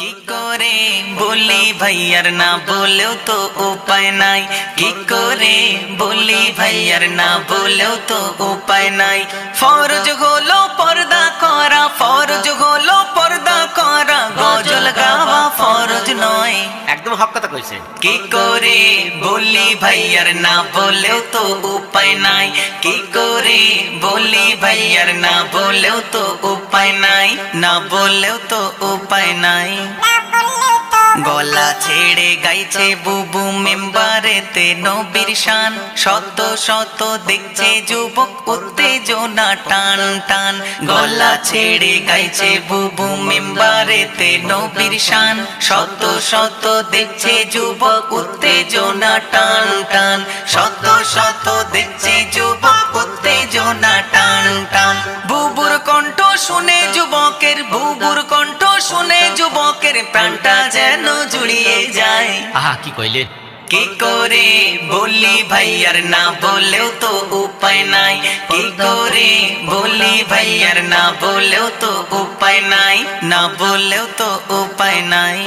কি করে বলি ভাইয়ার না বলেও তো উপায় নাই, কি করে বলি ভাইয়ার না বলেও তো উপায় নাই। ফরজ হলো পর্দা করা, ফরজ হলো পর্দা করা, গজল গাওয়া ফরজ নয়। একদম হক কথা কইছে। কি করে বলি ভাইয়ার না বলেও তো উপায় নাই, কি করে বলি ভাইয়ার না বলেও তো উপায় নাই, না বলেও তো উপায় নাই। গলা ছেড়ে গাইছে বুবু মেম্বারেতে নবীর শান, শত শত দেখছে যুবক উত্তেজনা টান টান। গলা ছেড়ে গাইছে বুবু মেম্বারেতে নবীর শান, শত শত দেখছে যুবক উত্তেজনা টান টান, শত শত দেখছে যুবক উত্তেজনা টান টান। বুবুর কণ্ঠ শুনে যুবকের, বুবুর কণ্ঠ শুনে যুবকের প্রাণটা যেন জুড়িয়ে যায়। আহা কি কইলেন। কি করে বলি ভাইয়ার না বলেও তো উপায় নাই, কি করে বলি ভাইয়ার না বলেও তো উপায় নাই, না বলেও তো উপায় নাই।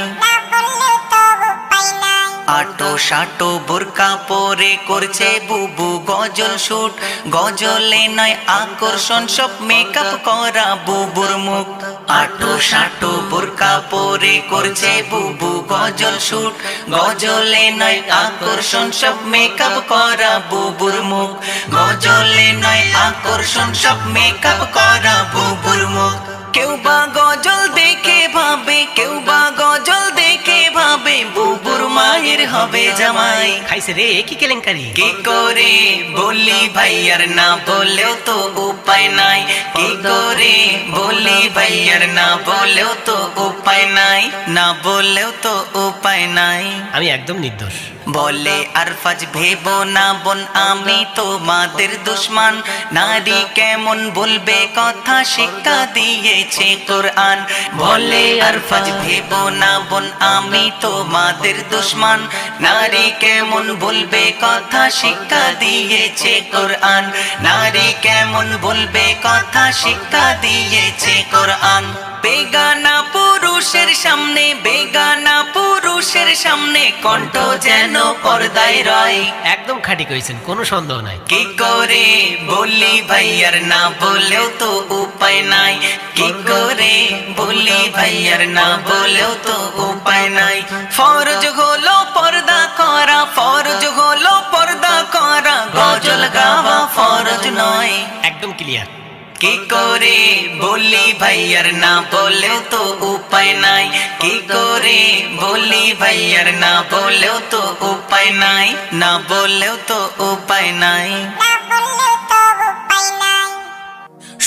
আটো শাটো বোরকা পরে করছে বুবু গজল শুট, গজলে নয় আকর্ষণ সব মেকআপ করা বুবুর মুখ। আটো শাটো বোরকা পরে করছে বুবু গজল শুট, গজলে নয় আকর্ষণ সব মেকআপ করা বুবুর মুখ, গজলে নয় আকর্ষণ সব মেকআপ করা বুবুর মুখ। কেউ বা গজল দেখে ভাবে, কেউ বা গজল দেখে ভাবে বুবুর মায়ের হবে জামাই। খাইছে রে কি কেলেঙ্কারি। কি করে বলি ভাইয়ার না বলেও তো উপায় নাই, কি করে বলি ভাইয়ার না বলেও তো উপায় নাই, না বলেও তো উপায় নাই। আমি একদম নির্দোষ। বলে আরফাজ ভেবো না বোন আমি তোমাদের দুশ্মন, নারী কেমন বলবে কথা শিক্ষা দিয়েছে কোরআন। বলে আরফাজ ভেবো না বোন আমি তোমাদের দুশ্মন, নারী কেমন বলবে কথা শিক্ষা দিয়েছে কোরআন, নারী কেমন বলবে কথা শিক্ষা দিয়েছে কোরআন। বেগানা পুরুষের সামনে, বেগানা পুরুষের সামনে কণ্ঠ যেন পর্দায় রয়। একদম খাঁটি কইছেন, কোনো সন্দেহ নাই। কি করে বলি ভাইয়ার না বলেও তো উপায় নাই, কি করে বলি ভাইয়ার না বলেও তো উপায় নাই। ফরজ হলো পর্দা করা, ফরজ হলো পর্দা করা, গজল গাওয়া ফরজ নয়। একদম ক্লিয়ার। কি করে বলি ভাইয়ার না বলেও তো উপায় নাই, কি করে বলি ভাইয়ার না বলেও তো উপায় নাই, না বলেও তো উপায় নাই।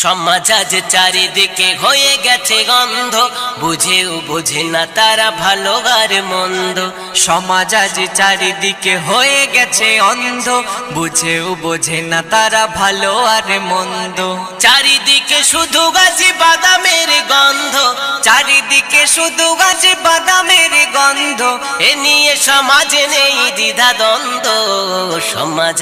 সমাজ আজ চারিদিকে হয়ে গেছে গন্ধ, বুঝেও বোঝে না তারা ভালো আর মন্দ। সমাজ আজ চারিদিকে হয়ে গেছে অন্ধ, বুঝেও বোঝে না তারা ভালো আর মন্দ। চারিদিকে শুধু গাছি বাদামের গন্ধ, চারিদিকে শুধু গাছে বাদামের গন্ধ, এ নিয়ে সমাজে নেই দ্বিধা দ্বন্দ্ব। সমাজ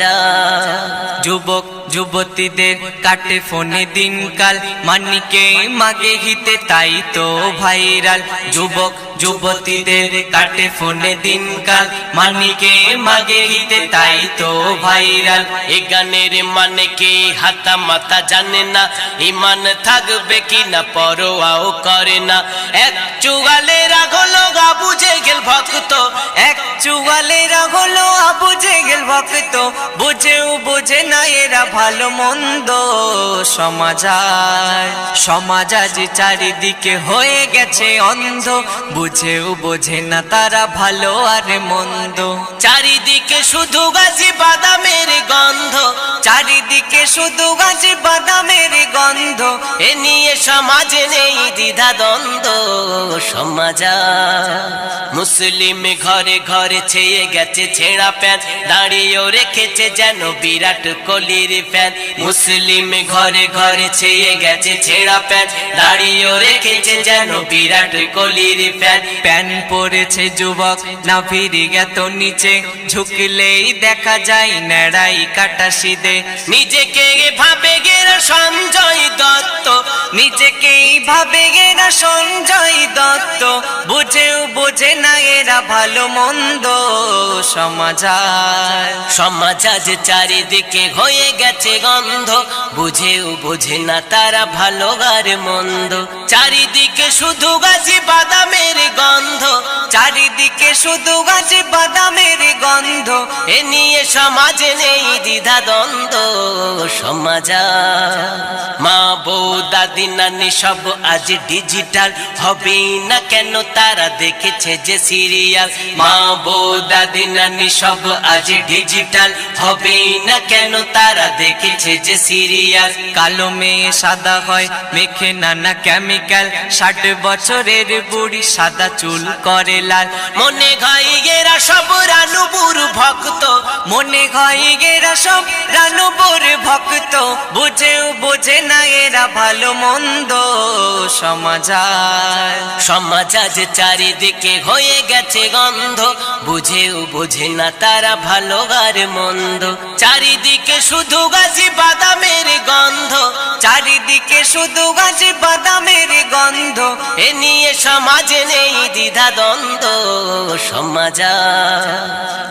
যুবক যুবতীদের কাটে ফোনে দিনকাল, মানিকে মাগে হিতে তাই তো ভাইরাল। যুবক যুবতীদের কাটে ফোনে দিনকাল, মানিকে মাগে হিতে তাই তো ভাইরাল। এ গানের মানে কি হাতা মাতা জানে না, ইমান থাকবে কি না পরোয়াও করে না। এক চুগালেরা হলো আবু জেহেল ভক্ত, এক চুয়ালেরা হলো আবু জেহেল ভক্ত, বুঝেও বোঝে না এরা ভালো মন্দ। সমাজ আজ চারিদিকে হয়ে গেছে অন্ধ, বুঝেও বোঝে না তারা ভালো আর মন্দ। চারিদিকে শুধু গাছি বাদামের গন্ধ, চারিদিকে শুধু গাছে বাদামের গন্ধ, এ নিয়ে সমাজে নেই দ্বিধা দ্বন্দ্ব। সমাজ মুসলিম ঘরে ঘরে ছেয়ে গেছে ছেঁড়া প্যান্ট, দাঁড়িয়েও রেখেছে যেন বিরাট কোহলির ফ্যান। মুসলিম ঘরে ঘরে ছেয়ে গেছে ছেঁড়া প্যান্ট, দাঁড়িয়েও রেখেছে যেন বিরাট কোহলির ফ্যান। প্যান পরেছে যুবক না ফিরে গেত নিচে, ঝুঁকলেই দেখা যায় নেড়াই কাটা সিদে। নিজেকে ভাবে গেরা সঞ্জয় দত্ত, নিজেকেই ভাবে গেরা সঞ্জয় দত্ত, বুঝে বোঝে না এরা ভালো মন্দ সমাজ সমাজ আজ চারিদিকে হয়ে গেছে গন্ধ, বুঝেও বোঝে না তারা ভালো আর মন্দ। চারিদিকে শুধু গাছি বাদামের গন্ধ, চারিদিকে শুধু গাছে বাদামের গন্ধ, এ নিয়ে সমাজে নেই দ্বিধা দ্বন্দ্ব সমাজ। মা বউ দাদি নানি সব আজ ডিজিটাল, হবে না কেন তারা দেখেছে যে সিরিয়াল। মা বউ দাদি নানি সব আজ ডিজিটাল, হবে না কেন তারা দেখেছে যে সিরিয়াল। কালো মেয়ে সাদা হয় মেখে নানা কেমিক্যাল, 60 বছরের বুড়ি সাদা চুল করে লাল। মনে হয় এরা সব রানুবুর ভক্ত, মনে হয় এরা সব রানুবর ভক্ত, বুঝেও বোঝে না এরা ভালো মন্দ সমাজ। সমাজ আজ চারিদিকে হয়ে গেছে গন্ধ, বুঝেও বোঝে না তারা ভালো আর মন্দ। চারিদিকে শুধু গাছি বাদামের গন্ধ, চারিদিকে শুধু গাছে বাদামের গন্ধ, এ নিয়ে সমাজে নেই দ্বিধা দ্বন্দ্ব সমাজ।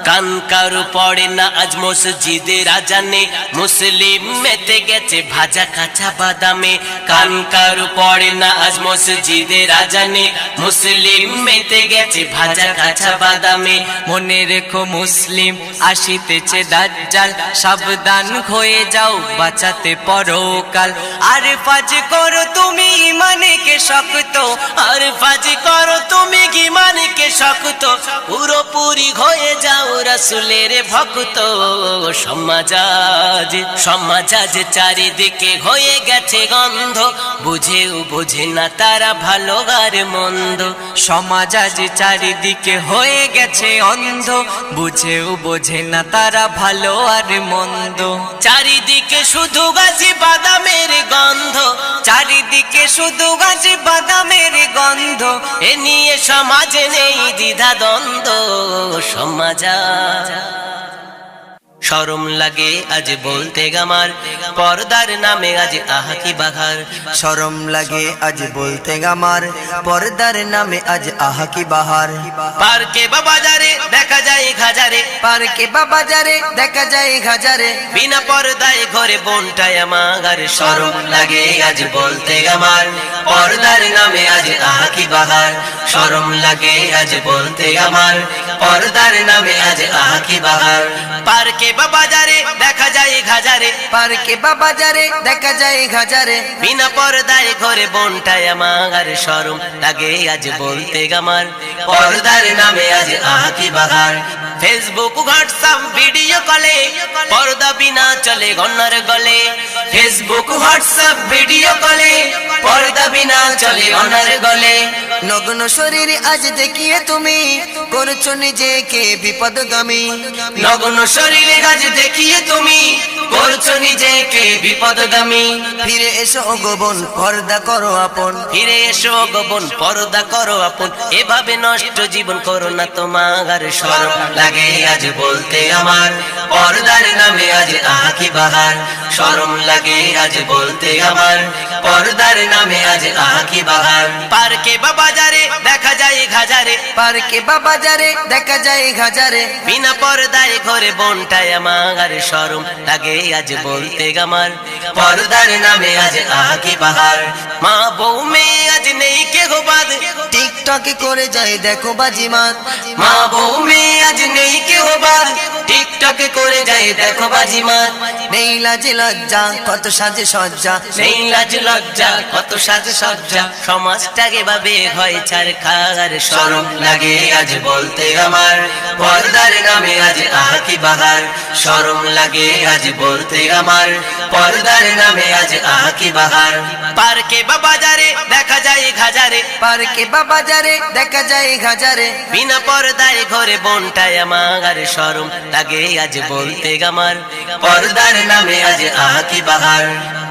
কান কারু পড়ে না আজ মসজিদের আজানে, মুসলিম মেতে গেছে ভাজা কাঁচা বাদামে। কান কারু পড়ে না আজ মসজিদের আজানে, মুসলিম মেতে গেছে ভাজা কাঁচা বাদামে। মনে রেখো মুসলিম আসিতেছে দাজ্জাল, সাবধান হয়ে যাও বাঁচাতে পরকাল। আর ফাজ করো তুমি ইমানকে শক্ত, আর ফাজি করো তুমি ঈমানকে শক্ত, পুরোপুরি হয়ে যাও রাসূলের ভক্ত সমাজ। সমাজ আজ চারিদিকে হয়ে গেছে গন্ধ, বুঝেও বোঝে না তারা ভালো আর মন্দ। সমাজ আজ চারিদিকে হয়ে গেছে অন্ধ, বুঝেও বোঝে না তারা ভালো আর মন্দ। চারিদিকে শুধু গাছি বাদামের গন্ধ, চারিদিকে শুধু গাছে বাদামের গন্ধ, এ নিয়ে সমাজে নেই দ্বিধা দ্বন্দ্ব সমাজ। শরম লাগে আজ বলতে গামার, পর্দার নামে আজ আহা কি বাঘার। শরম লাগে আজ বলতে আমার, পর্দার নামে আজ আহা কি বাহার। পার্কে বা বাজারে দেখা যায় হাজারে, পার্কে বা বাজারে দেখা যায় হাজারে, বিনা পর্দায় ঘরে বোনটায় আমার। শরম লাগে আজ বলতে আমার, পর্দার নামে আজ আহা কি বাহার। শরম লাগে আজ বলতে আমার, পর্দার নামে আজ আহা কি বাহার। পার্কে বা বাজারে দেখা যায় হাজারে, পার্কে বা বাজারে দেখা যায় হাজারে, বিনা পর্দায় ঘরে বোনটায় আমার। শরম লাগে আজ বলতে আমার, পর্দার নামে আজ আহা কি বাহার। ফেসবুক হোয়াটসঅ্যাপ ভিডিও কলে পর্দা বিনা চলে গন্নার গলে। ফেসবুক হোয়াটসঅ্যাপ ভিডিও কলে পর্দা বিনা চলে গন্নার গলে। নগ্ন শরীর আজ দেখিয়ে তুমি করছো নিজেকে বিপদগামী। নগ্ন শরীরে আজ দেখিয়ে তুমি করছো নিজেকে বিপদগামী। ফিরে এসো গোবন পর্দা করো আপন, ফিরে এসো গোপন পর্দা করো আপন, এভাবে নষ্ট জীবন করো না তোমার। শরম লাগে আজ বলতে আমার, পর্দার নামে আজ আহা কি বাহার। শরম লাগে আজ বলতে আমার, পর্দার নামে আজ আহা কি বাহার। পার্কে বা বাজারে দেখা যায় হাজারে, পার্কে বা বাজারে দেখা যায় হাজারে, বিনা পর্দায় ঘরে বোনটায় আমার। শরম লাগে আজ বলতে আমার, পর্দার নামে আজ আহা কি বাহার। মা বউ মেয়ে আজ নেই কেহ বাদ, টিকটকে করে যায় দেখো বাজিমাত। মা বউ মেয়ে আজ নেই কেহ বাদ, টিকটকে করে যায় দেখো বাজিমাত। নেই লাজে লজ্জা কত সাজে সজ্জা, নেই লাজ লজ্জা কত সাজ সজ্জা, সমাজটাকে ভাবে হয় ছাড় খার। শরম লাগে আজ বলতে আমার, পর্দার নামে আজ আহা কি বাহার। শরম লাগে আজ বলতে আমার, পর্দার নামে আজ আহা কি বাহার। পার্কে বা বাজারে দেখা যায় হাজারে, পার্কে বা বাজারে দেখা যায় হাজারে, বিনা পর্দায় ঘরে বোনটায় আমার। শরম লাগে আজ বলতে আমার, পর্দার নামে আজ আহা কি বাহার।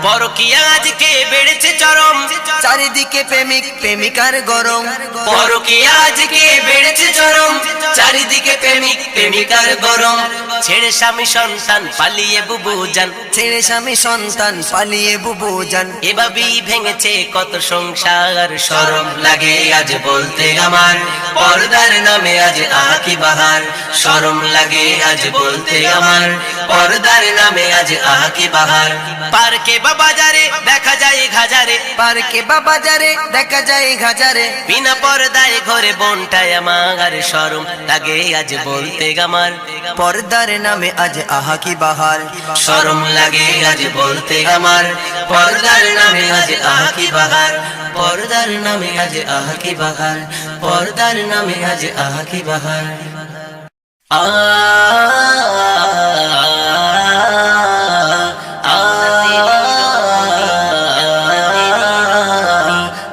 পরকীয়া আজকে বেড়েছে চরম, চারিদিকে প্রেমিক প্রেমিকার গরম। পরকীয়া আজকে বেড়েছে চরম, চারিদিকে প্রেমিক প্রেমিকার গরম। ছেড়ে স্বামী সন্তান পালিয়ে বুবু যান, ছেড়ে স্বামী সন্তান পালিয়ে বুবু যান। এভাবেই ভেঙেছে কত সংসার। শরম লাগে আজ বলতে আমার, পর্দার নামে আজ আহা কি বাহার, শরম লাগে আজ বলতে আমার, পর্দার নামে আজ আহা কি বাহার। পার্কে বা বাজারে দেখা যায় ঘাজারে, পার্কে বা বাজারে দেখা যায় ঘাজারে, বিনা পর্দায় ঘরে বোনটায় আমার, শরম লাগে আজ বলতে আমার। পর্দার নামে আজ আহা কি বাহার, শরম লাগে আজ বলতে আমার, পর্দার নামে আজ আহা কি বাহার, পর্দার নামে আজ আহা কি বাহার, পর্দার নামে আজ আহা কি বাহার।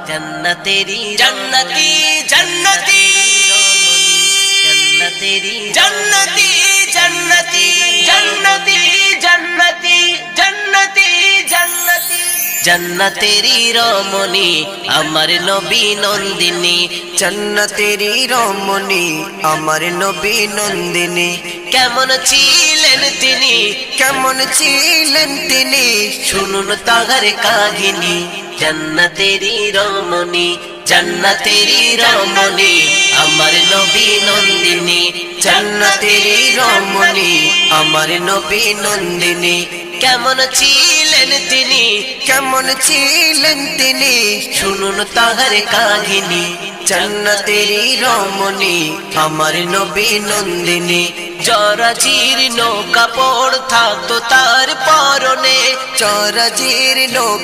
जन्नतेरी जन्नती जन्नती जन्नतेरी जन्नती जन्नती जन्नती जन्नती जन्नती जन्नती जन्नतेरी रमणी আমার নবী নন্দিনী, জান্নাতেরি রমণী আমার নবী নন্দিনী। কেমন ছিলেন তিনি, কেমন ছিলেন তিনি, শুনুন তাহার কাহিনী। জান্নাতেরি রমণী জান্নাতেরি রমণী আমার নবী নন্দিনী, জান্নাতেরি রমণী আমার নবী নন্দিনী। কেমন ছিলেন তিনি, কেমন ছিলেন তিনি, শুনুন তাহার কাহিনী। জান্নাতেরি রমণী আমার নবী নন্দিনী। জরাজির নৌকাপড় থাকতো তার পরনে, চরাজির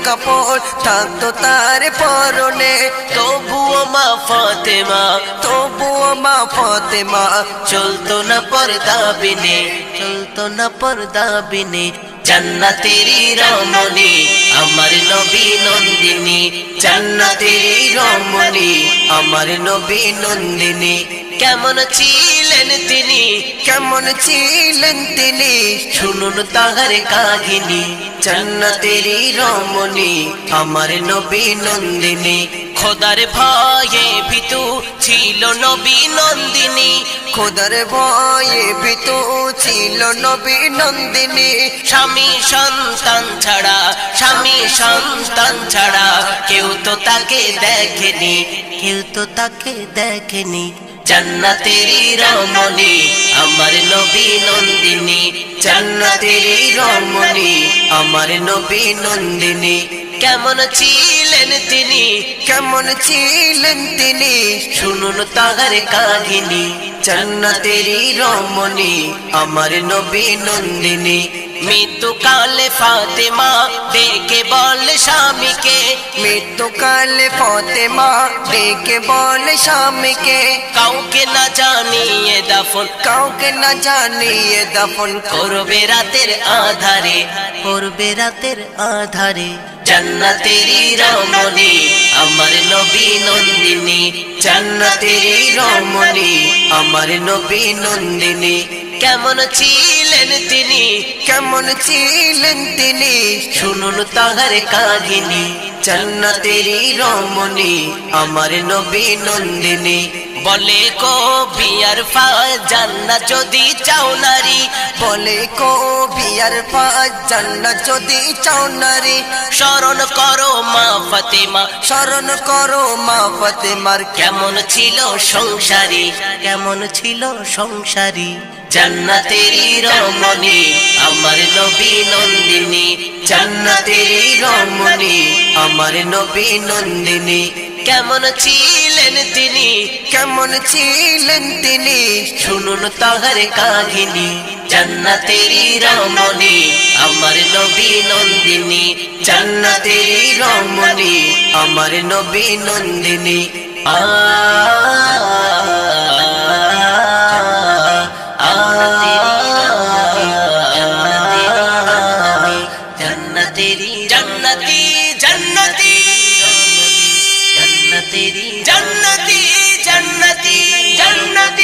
কাপড় থাকতো তার পরনে, তবুও মা ফাতেমা তবুও মা ফাতেমা চলতো না পর্দা বিনে, চলতো না পর্দা বিনে। জান্নাতেরি রমণী আমার নবী নন্দিনী, জান্নাতেরি রমণী আমার নবী নন্দিনী। কেমন ছিলেন তিনি, কেমন ছিলেন তিনি, শুনুন তাহার কাহিনী। জান্নাতেরি রমণী আমার নবী নন্দিনী। খোদার ভয়ে ভীতু ছিল নবী নন্দিনী, খোদার ভয়ে ভীতু ছিল নবী নন্দিনী। স্বামী সন্তান ছাড়া, স্বামী সন্তান ছাড়া কেউ তো তাকে দেখেনি, কেউ তো তাকে দেখেনি। জান্নাতেরি রমণী আমার নবী নন্দিনী, জান্নাতেরি রমণী আমার নবী নন্দিনী। কেমন ছিলেন তিনি, কেমন ছিলেন তিনি, শুনুন তাহার কাহিনী। জান্নাতেরি রমণী আমার নবী নন্দিনী। মৃত্যুকালে ফাতেমা ডেকে বলে স্বামীকে, মৃত্যুকালে ফাতেমা ডেকে বলে স্বামীকে, কাউকে না জানিয়ে দাফন, কাউকে না জানিয়ে দাফন করবে রাতের আধারে, করবে রাতের আধারে। জান্নাতেরি রমণী আমার নবী নন্দিনী, জান্নাতেরি রমণী আমার নবী নন্দিনী। কেমন ছিলেন তিনি, কেমন ছিলেন তিনি, শুনুন তাহার কাহিনী। জান্নাতেরি রমণী আমার নবী নন্দিনী। বলে কবি আর জান্নাত যদি চাও নারী, বলে কবি আর জান্নাত যদি চাও নারী, স্মরণ করো মা ফাতেমা, স্মরণ করো মা ফাতেমার কেমন ছিল সংসারী, কেমন ছিল সংসারী। জান্নাতেরি রমণী আমার নবী নন্দিনী, জান্নাতেরি রমণী আমার নবী নন্দিনী। কেমন ছিলেন তিনি, কেমন ছিলেন তিনি, শুনুন তাহার কাহিনী। জান্নাতেরি রমণী আমার নবী নন্দিনী, জান্নাতেরি রমণী আমার নবী নন্দিনী। जन्नतेरी जन्नती जन्नती जन्नतेरी जन्नती जन्नती जन्नती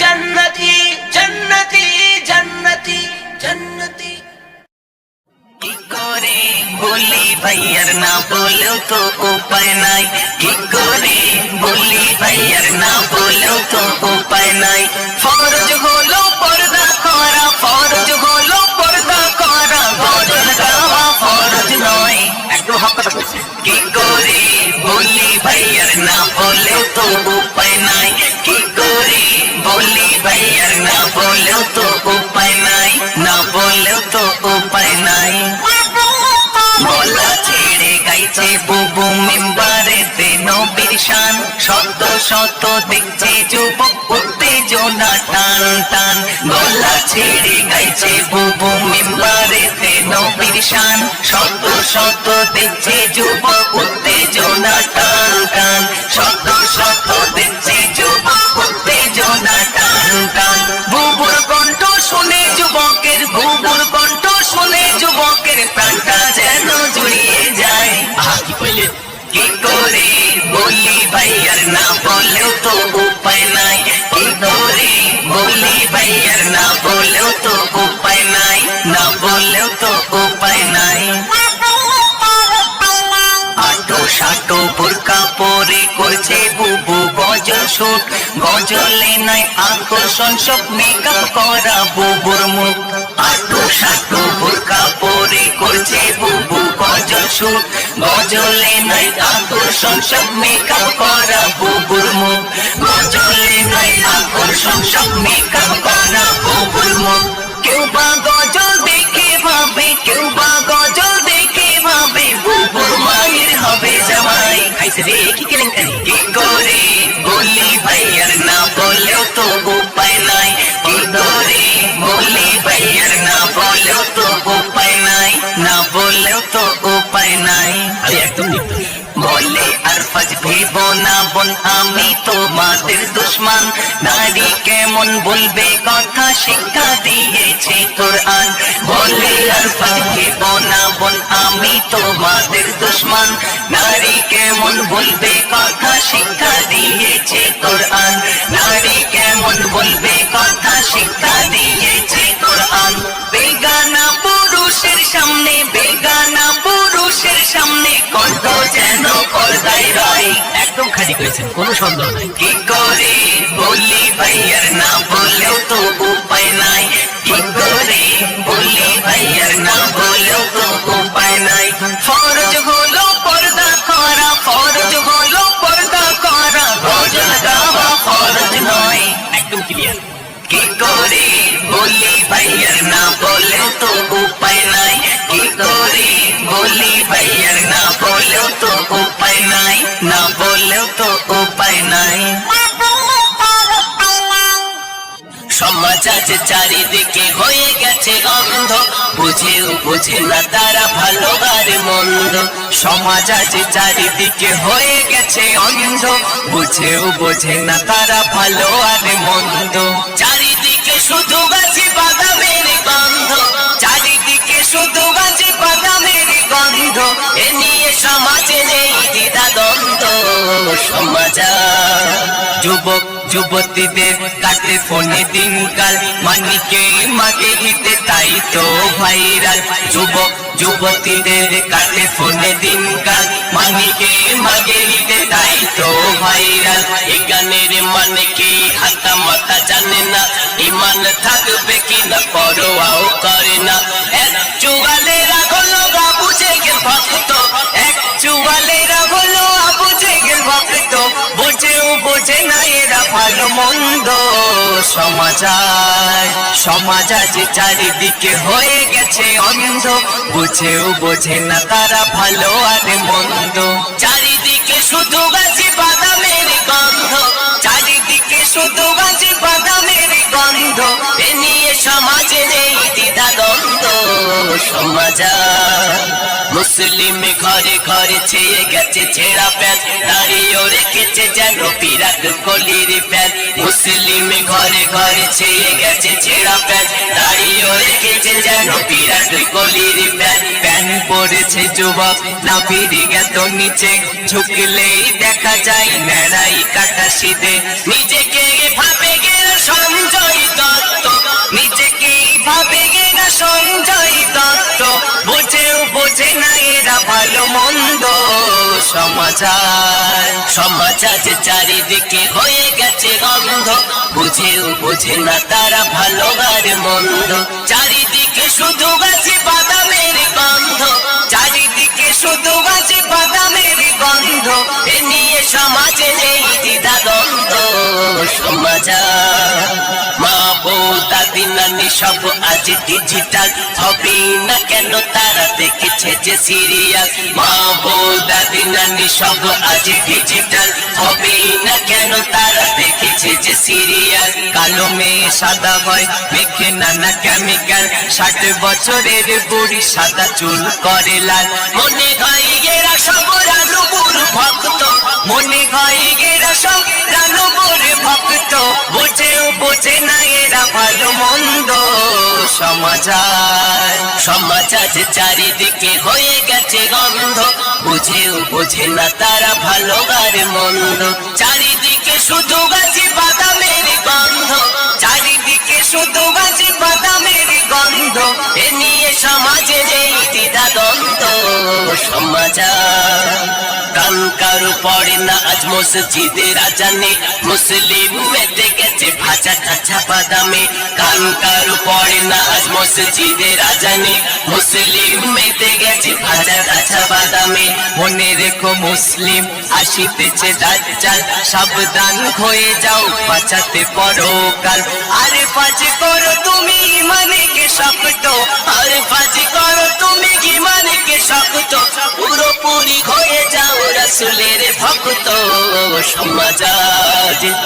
जन्नती जन्नती जन्नती जन्नती। কি করে বলি ভাইয়ার না বলেও তো উপায় নাই, কি করে বলি ভাইয়ার না বলেও তো উপায় নাই। ফরজ হলো পর্দা করা, ফরজ হলো পর্দা করা, গজল গাওয়া ফরজ নয়। একদম হক কথা বলছি। কি করে বলি ভাইয়ার না বলেও তো উপায় নাই, কি বলেও তো উপায় নাই, না বলেও তো উপায় নাই। বলা ছেড়ে গাইছে বুবু মিম্বারেতে নবীর শান, শত শত দেখছে যুবক উত্তেজনা টান টান। গলা ছেড়ে গাইছে বুবু মিম্বারেতে নবীর শান, শত শত দেখছে যুবক উত্তেজনা টান টান। শত শত দেখছে যুবক উত্তেজনা টান টান। বুবুর কণ্ঠ শুনে যুবকের, বুবুর কণ্ঠ শুনে যুবকের প্রাণটা যেন জুড়িয়ে যায়। কি করে বলি ভাইয়ার না বলেও তো উপায় নাই, কি করে বলি ভাইয়ার না বলেও তো উপায় নাই, না বলেও তো উপায় নাই। আটো সাটো বোরকা পরে করছে বুবু গজল শুট, গজলে নাই আকর্ষণ সব মেকআপ করা বুবুর মুখ। আটো সাটো বোরকা পরে করছে বুবু গজল শুট, গজলে নাই আকর্ষণ সব মেকআপ করা বুবুর মুখ। গজলে নাই আকর্ষণ সব মেকআপ করা বুবুর মুখ। কেউ বা গজল দেখে ভাবে, কেউ বা গজল দেখে ভাবে বুবুর মায়ের হবে জামাই। খাইছে রে কি কেলেঙ্কারি। কি করে বলি ভাইয়ার না বলেও তো উপায় নাই, কি করে বলি ভাইয়ার না বলেও তো উপায় নাই, না বলেও তো উপায় নাই। একদম বলে আর ফাজ ভেব না বোন আমি তোমাদের দুশ্মন, নারী কেমন বলবে কথা শিক্ষা দিয়েছে কোরআন। বলে আর ফাজ ভেব না বোন আমি তোমাদের দুশ্মন, নারী কেমন বলবে কথা শিক্ষা দিয়েছে কোরআন। নারী কেমন বলবে কথা শিক্ষা দিয়েছে কোরআন। বেগানা পুরুষের সামনে, বেগানা পুরুষের সামনে কণ্ঠ যেন পর্দায় রয়। একদম খালি করেছেন, কোনো সন্দেহ নাই। কি করে বলি ভাইয়ার না বলেও তো উপায় নাই, কি করে বলি ভাইয়ার না বলেও তো উপায় নাই। ফরজ হলো পর্দা করা, ফরজ হলো পর্দা করা, গজল গাওয়া ফরজ নয়। একদম ক্লিয়ার। কি করে বলি ভাইয়ার না বলেও তো উপায় নাই, কি করে বলি ভাইয়ার না বলেও তো উপায় নাই, না বলেও তো উপায় নাই। সমাজ আজ চারিদিকে হয়ে গেছে অন্ধ, বুঝেও বোঝে না তারা ভালো আর মন্দ। সমাজ আজ চারিদিকে হয়ে গেছে অন্ধ, বুঝেও বোঝে না তারা ভালো আর মন্দ। চারিদিকে শুধু গাছে বাদামের গন্ধ, চারিদিকে শুধু বাজে বাদামের গন্ধ, এ নিয়ে সমাজে নেই দ্বিধা দ্বন্দ্ব। সমাজ যুবক যুবতীদের কাটে ফোনে দিনকাল, মানিকে মাগে হিতে তাই তো ভাইরাল। যুবক যুবতীদের কাটে ফোনে দিনকাল, মানিকে মাগে হিতে তাই তো ভাইরাল। এই গানের মানে কি হাতা মাথা জানে না, ইমান থাকবে কিনা পরোয়াও করে না। এক চুয়ালেরা হলো বাবু জেগের ভক্ত, এক চুয়ালেরা হলো আবু জেগের ভক্ত, বুঝেও বোঝে না এরা ভালো মন্দ। সমাজ আজ চারিদিকে হয়ে গেছে অন্ধ, বুঝেও বোঝে না তারা ভালো আর মন্দ। চারিদিকে শুধু গাছে বাদামের গন্ধ, চারিদিকে শুধু বাজে বাদামের গন্ধ, এ নিয়ে সমাজে নেই দ্বিধা দ্বন্দ্ব। সমাজ মুসলিম ঘরে ঘরে ছেয়ে গেছে ছেঁড়া প্যান্ট, দাঁড়িয়েও রেখেছে যেন বিরাট কোহলির প্যান্ট। মুসলিম ঘরে ঘরে ছেয়ে গেছে ছেঁড়া প্যান্ট, দাঁড়িয়েও রেখেছে যেন বিরাট কোহলির প্যান্ট। প্যান পরেছে যুবক না ফিরে গেত নিচে, ঝুঁকলেই দেখা যায় নেড়াই কাটা শীতে। নিজেকে ভাবে গেল সঞ্জয় দত্ত, নিজেকে ভাবে গেনা সঞ্জয় দত্ত, বুঝেও বোঝে না এরা ভালো মন্দ। সমাজ আজ চারিদিকে হয়ে গেছে অন্ধ, বুঝেও বোঝে না তারা ভালো আর মন্দ। চারিদিকে শুধু গাছে বাদামের গন্ধ, চারিদিকে শুধু বাজে বাদামের গন্ধ, এ নিয়ে সমাজে নেই দ্বিধা দ্বন্দ্ব। সমাজ মা বউ নানি সব আজ ডিজিটাল হবে না কেন তারা দেখেছে যে সিরিয়াল মা বউ দাদি নানি সব আজ ডিজিটাল হবে না কেন তারা দেখেছে যে সিরিয়াল কালো মেয়ে সাদা হয় মেখে নানা কেমিক্যাল 60 বছরের বুড়ি সাদা চুল করে লাল মনে হয় এরা সব রানুবুর ভক্ত মনে হয় এরা সব রানুবুর ভক্ত বুঝেও বোঝে না এরা ভালো মন্দ সমাজ আজ চারিদিকে হয়ে গেছে গন্ধ বুঝেও বোঝে না তারা ভালো আর মন্দ চারিদিকে শুধু গাছে বাদামের গন্ধ চারিদিকে শুধু বাজে বাদামের গন্ধ এ নিয়ে সমাজে নেই দ্বিধা দ্বন্দ্ব সমাজ গান কারু পড়ে না আজ মসজিদের আজানে মুসলিম মেতে গেছে ভাজা কাঁচা বাদামে গান কারু পড়ে না আজ মসজিদের আজানে মুসলিম মেতে গেছে ভাজা কাঁচা বাদামে মনে রেখো মুসলিম আসিতেছে দাজ্জাল সাবধান হয়ে যাও বাঁচাতে পরকাল আরে পাজ করো তুমি ইমানকে শক্ত আরে বাজি করো তুমি ইমানকে শক্ত পুরোপুরি হয়ে যাও রাসূলের ভক্ত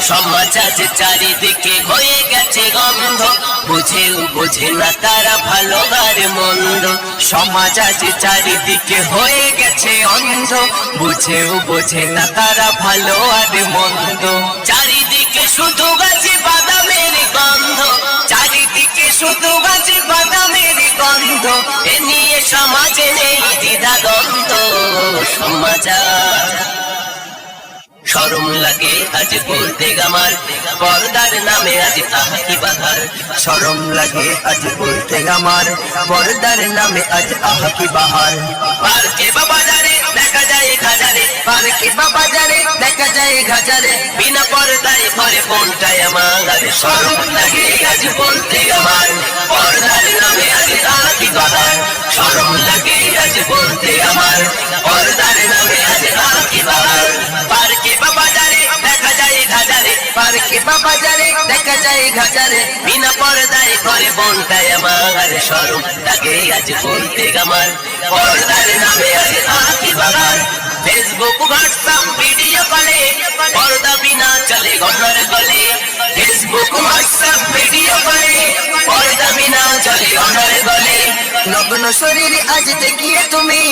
সমাজ আজ চারিদিকে হয়ে গেছে গন্ধ বুঝেও বোঝে না তারা ভালো আর মন্দ সমাজ আজ চারিদিকে হয়ে গেছে অন্ধ বুঝেও বোঝে না তারা ভালো আর মন্দ চারিদিকে শুধু গাছে বাদামের গন্ধ চারিদিকে শুধু বাজে বাদামের গন্ধ এ নিয়ে সমাজে নেই দ্বিধা দ্বন্দ্ব সমাজ শরম লাগে আজ বলতে আমার পর্দার নামে আজ আহাকি বাহার শরম লাগে আজ বলতে আমার পর্দার নামে আজ আহাকি বাহার পার্কে বাজারে দেখা যায় হাজারে পার্কে বাজারে দেখা যায় গাজারে বিনা পর্দায় ঘরে কোনটায় আমার শরম লাগে আজ বলতে আমার পর্দার নামে আজ আহাকি বাহার শরম লাগে আজ বলতে আমার পর্দার নামে আজ আহাকি বাহার পার্কে বাজারে দেখা যায় হাজারে পার্কে বাজারে দেখা যায় গাজারে বিনা পর্দায় ঘরে বোনটায় আমার শরম লাগে আজ বলতে আমার পর্দার নামে আজ আহাকি বাহার ফেসবুক হোয়াটসঅ্যাপ ভিডিও কলে পর্দা বিনা চলে ঘরের গলে ফেসবুক হোয়াটসঅ্যাপ ভিডিও কলে পর্দা বিনা চলে ঘরের গলে নগ্ন শরীর আজ দেখিয়ে তুমি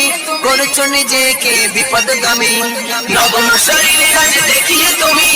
করছো নিজেকে বিপদগামী নগ্ন শরীরে আজ দেখিয়ে তুমি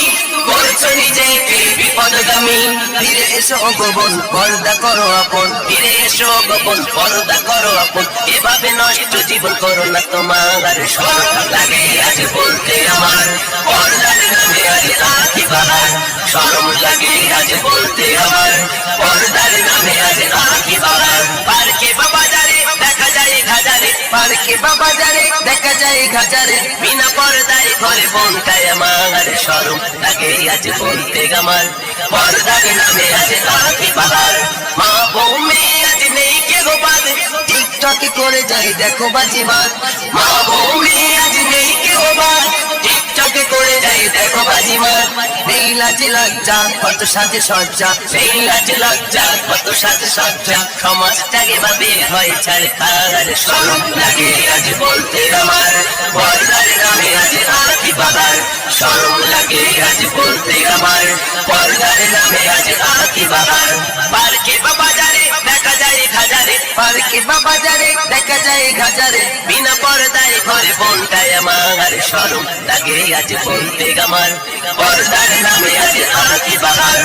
করছো নিজেকে বিপদগামী ফিরে এসো গোপন পর্দা করো আপন ফিরে এসো গোপন পর্দা করো আপন এভাবে নষ্ট জীবন করো না তোমার শরম লাগে আজ বলতে আমার পর্দার নামে আজ আহাকি বাহার শরম লাগে আজ বলতে আমার পর্দার নামে আজ আহাকি বাহার পার্কে বাজারে দেখা যায় হাজারে পার্কে বাজারে দেখা যায় গাজারে বিনা পর্দায় ঘরে বোনটায় আমার শরম লাগে আজ বলতে আমার পর্দার নামে আজ আহাকি বাহার মা বউ মেয়ে আজ নেই কে গোপাল টিকটকে করে যাই দেখো বাজিবাদ মা বউ মেয়ে আজ নেই কে গোপাল টিকটকে করে যাই দেখো বাজিমার নেই লাজে লজ্জা কত সাজে সজ্জা সেই লাজ লজ্জা কত সাথে সজ্জা সমাজটাকে ভাবে হয় ছাড়খার শরম লাগে আজ বলতে আমার পর্দার নামে আজ আহাকি বাহার শরম লাগে আজ বলতে আমার পর্দার নামে আজ আহাকি বাহার পার্কে বাজারে দেখা যায় হাজারে পার্কে বাজারে দেখা যায় গাজারে বিনা পর্দায় ঘরে বোনটায় আমার শরম লাগে আজ বলতে আমার পর্দার নামে আজ আহাকি বাহার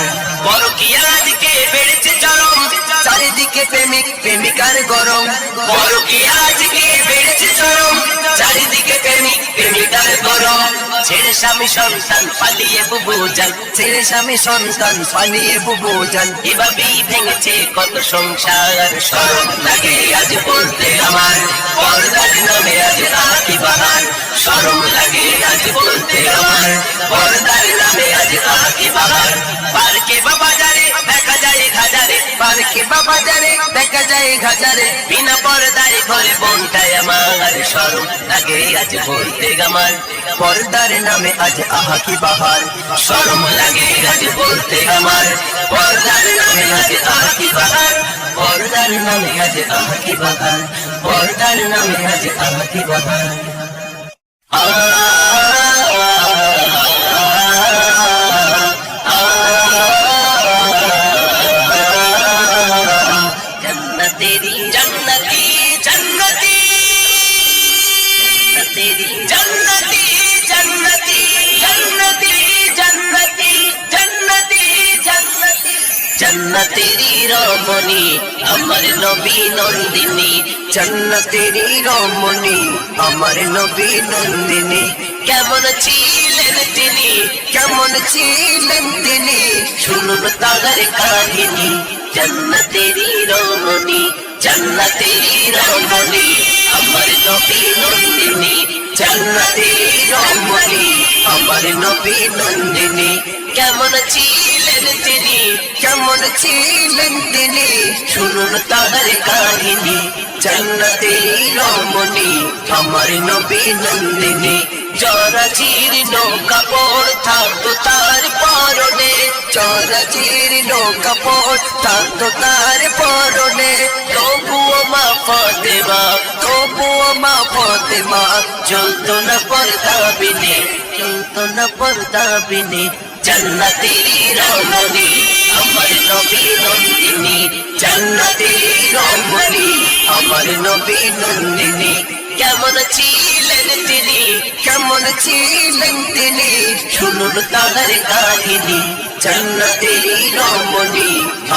পরকীয়া আজকে বেড়েছে চরম চারিদিকে প্রেমিক প্রেমিকার গরম পরকীয়া আজকে বেড়েছে চরম চারিদিকে প্রেমিক প্রেমিকার গরম ছেড়ে স্বামী সন্তান পালিয়ে বুবু যান ছেলে স্বামী সন্তান পালিয়ে বুবু যান এভাবেই ভেঙেছে কত সংসার শরম লাগে আজ বলতে আমার পর্দার নামে আজ আহাকি বাহার শরম লাগে আজ বলতে আমার পর্দার নামে আজ আহাকি বাহার পার্কে বাজারে দেখা যায় হাজারে পার্কে বাজারে দেখা যায় গাজারে বিনা পর্দায় ঘরে বোনটায় আমার শরম লাগে আজ বলতে আমার পর্দার নামে আজ আহাকি বাহার শরম লাগে আজ বলতে আমার পর্দার নামে আজ আঁকি বাহার, পর্দার নামে আজ আঁকি বাহার, পর্দার নামে আজ আঁকি বাহার। जन्नतेरी जन्नती जन्नती तेरी जन्नती जन्नती जन्नती जन्नती जन्नती जन्नती जन्नतेरी रमणी अमर नबी नंदिनी, जन्नतेरी रमणी अमर नबी नंदिनी। কেমন ছিলেন তিনি, কেমন ছিলেন তিনি, শুনুন তাদের কাহিনী। জন্নতেরি রমণী, জন্নতেরি রমণী আমার নবী নন্দিনী, জন্নতেরি রমণী আমার নবী নন্দিনী। কেমন ছিলেন তিনি, কেমন ছিলেন তিনি, শুনুন তাদের কাহিনী। জন্নতেরি রমণী আমার নবী নন্দিনী। জরা জীর্ণ কাপড় থাকতো তার পরনে, জরা জীর্ণ কাপড় থাকতো তার পরনে। তবুও মা ফাতেমা, তবুও মা ফাতেমা চলতো না পর্দা বিনে, চলতো না পর্দা বিনে। জন্নতেরি রমণী আমার নবী নন্দিনী, জন্নতেরি রমণী আমার নবী নন্দিনী। কেমন ছিলেন তিনি, কেমন ছিলেন তিনি, শুনুন তাদের কাহিনী। জন্নতেরি রমণী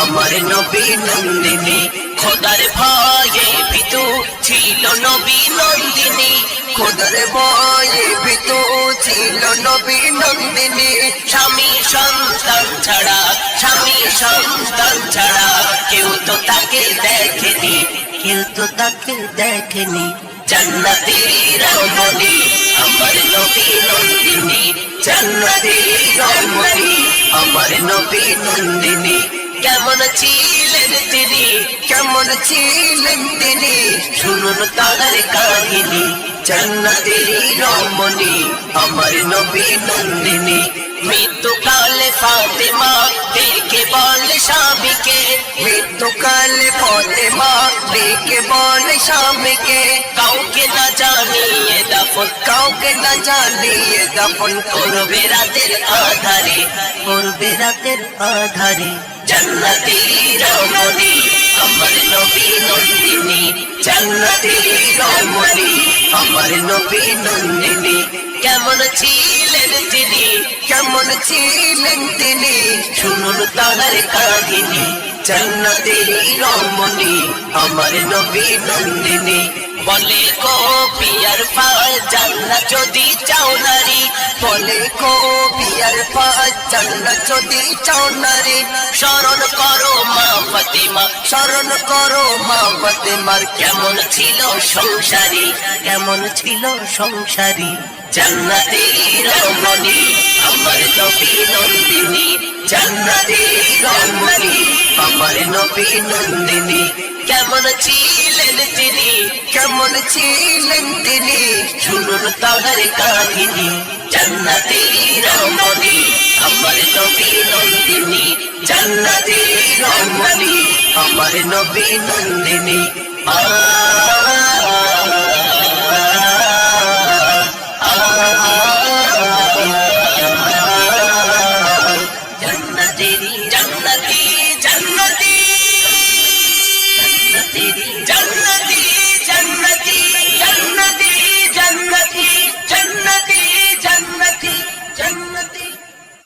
আমার নবী নন্দিনী। খোদার ভয়ে ভীতু ছিল নবী নন্দিনী, খোদার ভয়ে ভীতু ছিল নবী নন্দিনী। স্বামী সন্তান ছাড়া, স্বামী সন্তান ছাড়া কেউ তো তাকে দেখেনি, কেউ তো তাকে দেখেনি। জন্নতেরি রমণী আমার নবী নন্দিনী, জন্নতেরি রমণী আমার নবী নন্দিনী। কেমন ছিলেন তিনি, কেমন ছিলেন তিনি, শুনুন তাদের কাহিনী। জন্নতেরি রমণী আমার নবী নন্দিনী। মৃত্যুকালে ফাতেমা ডেকে বলে স্বামীকে, মৃত্যুকালে ফাতেমা ডেকে বলে স্বামীকে। কাউকে না জানিয়ে দাফন, কাউকে না জানিয়ে দাফন করবে রাতের আধারে, করবে রাতের আধারে। জন্নতেরি রমণী আমার নবী নন্দিনী, জন্নতেরি রমণী আমার নবী নন্দিনী। কেমন ছিলেন তিনি, কেমন ছিলেন তিনি, শুনুন তাদের কাহিনী। জন্নতেরি রমণী আমার নবী নন্দিনী। বলে কো পিয়ার পাল জান্নাত যদি চাও নারী, বলে কো পিয়ার পাল জান্নাত যদি চাও নারী। স্মরণ করো মা ফাতেমা, স্মরণ করো মা ফাতেমার কেমন ছিল সংসারী, কেমন ছিল সংসারী। জন্নতেরি রমণী আমার নবী নন্দিনী, জন্নতেরি রমণী আমার নবী নন্দিনী। কেমন ছিলেন তিনি, কেমন ছিলেন তিনি, শুনুন তাদের কাহিনী। জন্নতেরি রমণী আমার নবী নন্দিনী, জন্নতেরি রমণী আমার নবী নন্দিনী।